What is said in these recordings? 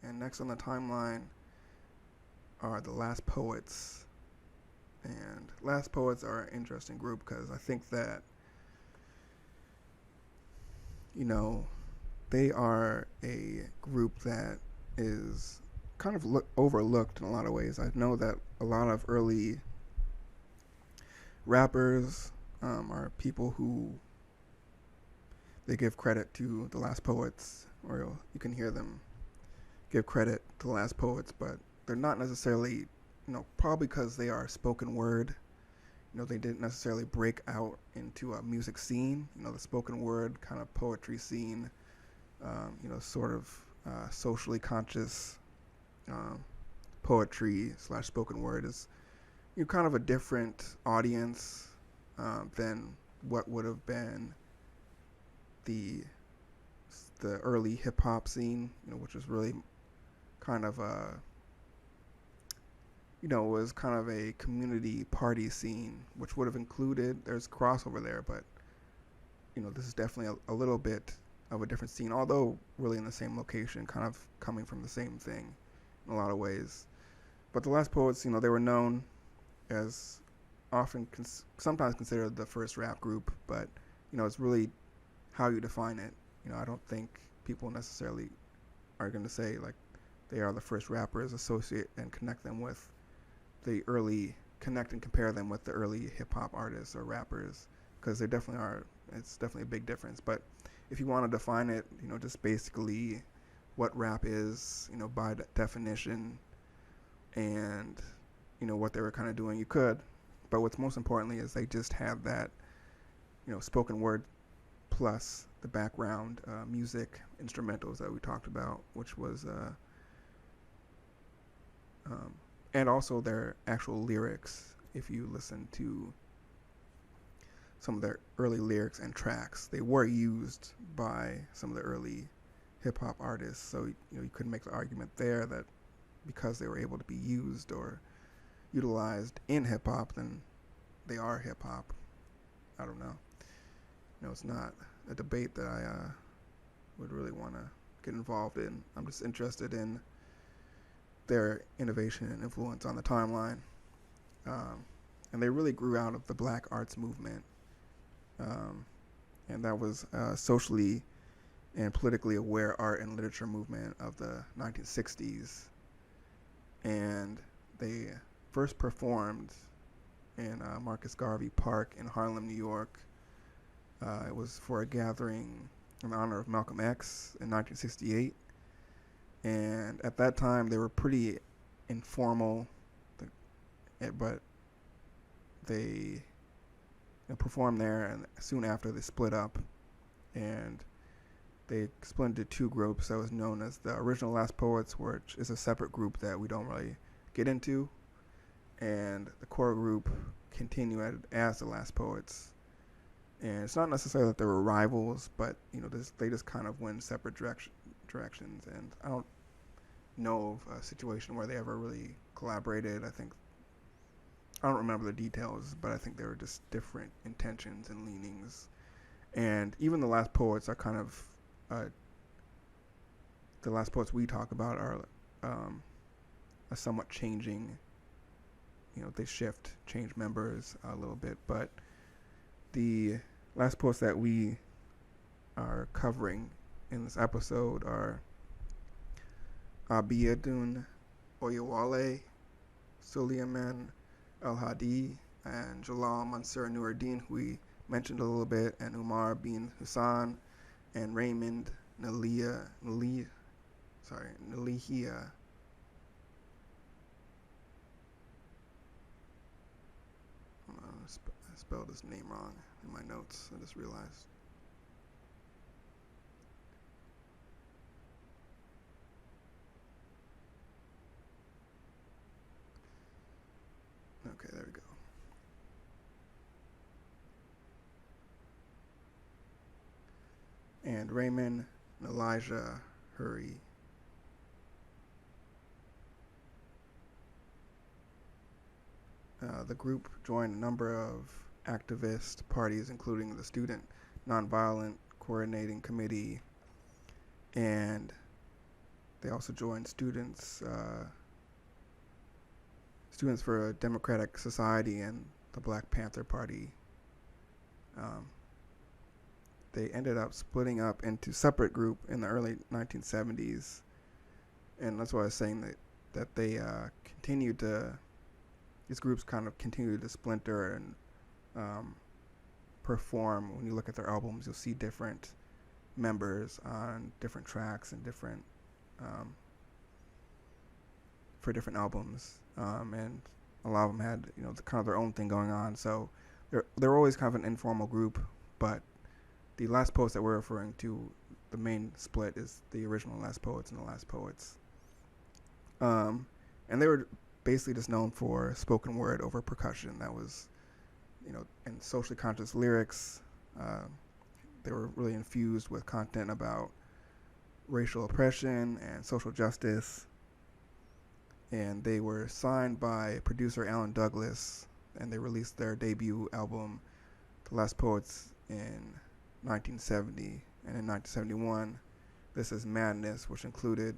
And next on the timeline are the Last Poets. And Last Poets are an interesting group because I think that, you know, they are a group that is kind of overlooked in a lot of ways. I know that a lot of early rappers are people who they give credit to the Last Poets, or you can hear them give credit to the Last Poets, but they're not necessarily, probably because they are spoken word. They didn't necessarily break out into a music scene. The spoken word kind of poetry scene, sort of socially conscious poetry slash spoken word is kind of a different audience than what would have been the early hip hop scene, which was really kind of was kind of a community party scene, which would have included, there's crossover there, but this is definitely a little bit of a different scene, although really in the same location, kind of coming from the same thing in a lot of ways. But the Last Poets, they were known as sometimes considered the first rap group, but it's really how you define it. I don't think people necessarily are going to say like they are the first rappers, associate and connect them with the early, connect and compare them with the early hip hop artists or rappers, because they definitely are. It's definitely a big difference. But if you want to define it, just basically what rap is, by definition, and what they were kind of doing, you could. But what's most importantly is they just have that, spoken word plus the background music instrumentals that we talked about, which was and also their actual lyrics. If you listen to some of their early lyrics and tracks, they were used by some of the early hip hop artists. So you could make the argument there that because they were able to be used or utilized in hip hop, then they are hip hop. I don't know. It's not a debate that I would really want to get involved in. I'm just interested in their innovation and influence on the timeline. And they really grew out of the black arts movement. And that was socially and politically aware art and literature movement of the 1960s. And they first performed in Marcus Garvey Park in Harlem, New York. It was for a gathering in honor of Malcolm X in 1968. And at that time, they were pretty informal, but they performed there, and soon after they split up, and they split into two groups that was known as the original Last Poets, which is a separate group that we don't really get into, and the core group continued as the Last Poets. And it's not necessarily that they were rivals, but they just kind of went separate directions. And I don't know of a situation where they ever really collaborated. I don't remember the details, but I think they were just different intentions and leanings. And even the Last Poets are kind of the Last Poets we talk about are somewhat changing. They change members a little bit, but the Last Poets that we are covering in this episode are Abiyadun Oyewale, Suleiman El Hadi, and Jalal Mansur Nuruddin, who we mentioned a little bit, and Umar bin Hassan, and Raymond Nalihia. I spelled his name wrong in my notes, I just realized. Okay, there we go. And Raymond Elijah Hurry. The group joined a number of activist parties, including the Student Nonviolent Coordinating Committee and They also joined Students for a Democratic Society and the Black Panther Party. Um, they ended up splitting up into separate group in the early 1970s, and that's why I was saying that they continued to these groups kind of continued to splinter and perform. When you look at their albums, you'll see different members on different tracks and different for different albums, and a lot of them had kind of their own thing going on. So they're always kind of an informal group, but the Last Poets that we're referring to, the main split is the original Last Poets and the Last Poets. And they were basically just known for spoken word over percussion. That was, and socially conscious lyrics. They were really infused with content about racial oppression and social justice. And they were signed by producer Alan Douglas, and they released their debut album, The Last Poets, in 1970. And in 1971, This Is Madness, which included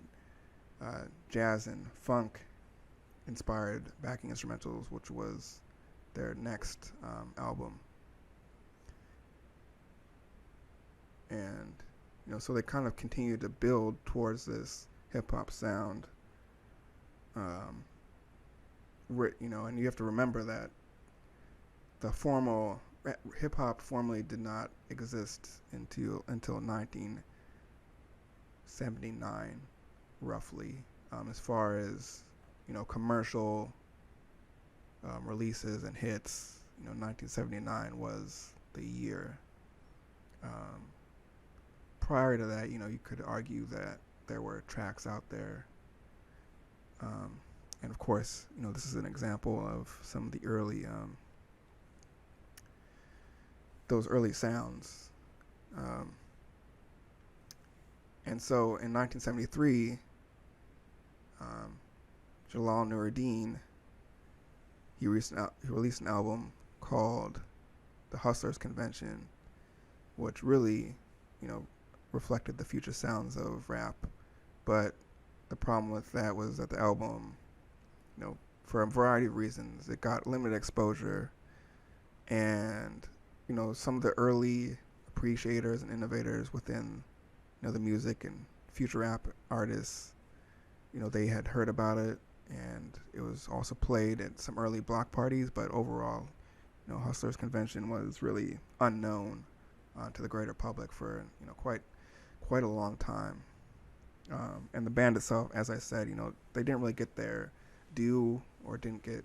jazz and funk-inspired backing instrumentals, which was their next album. And, so they kind of continued to build towards this hip-hop sound. And you have to remember that the formal hip hop formally did not exist until 1979, roughly. As far as commercial releases and hits, 1979 was the year. Prior to that, you could argue that there were tracks out there. And of course, this is an example of some of the early, those early sounds. And so in 1973, Jalal Nuruddin, he released an album called The Hustlers Convention, which really, reflected the future sounds of rap. But the problem with that was that the album, for a variety of reasons, it got limited exposure, and some of the early appreciators and innovators within the music and future rap artists, they had heard about it, and it was also played at some early block parties. But overall, Hustlers Convention was really unknown to the greater public for quite a long time. And the band itself, as I said, they didn't really get their due or didn't get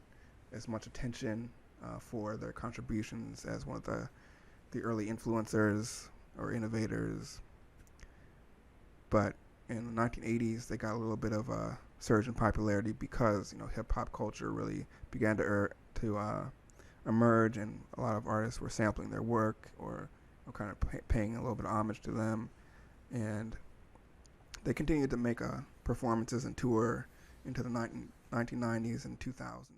as much attention for their contributions as one of the early influencers or innovators. But in the 1980s, they got a little bit of a surge in popularity because hip hop culture really began to emerge, and a lot of artists were sampling their work or kind of paying a little bit of homage to them. And they continued to make performances and tour into the 1990s and 2000s.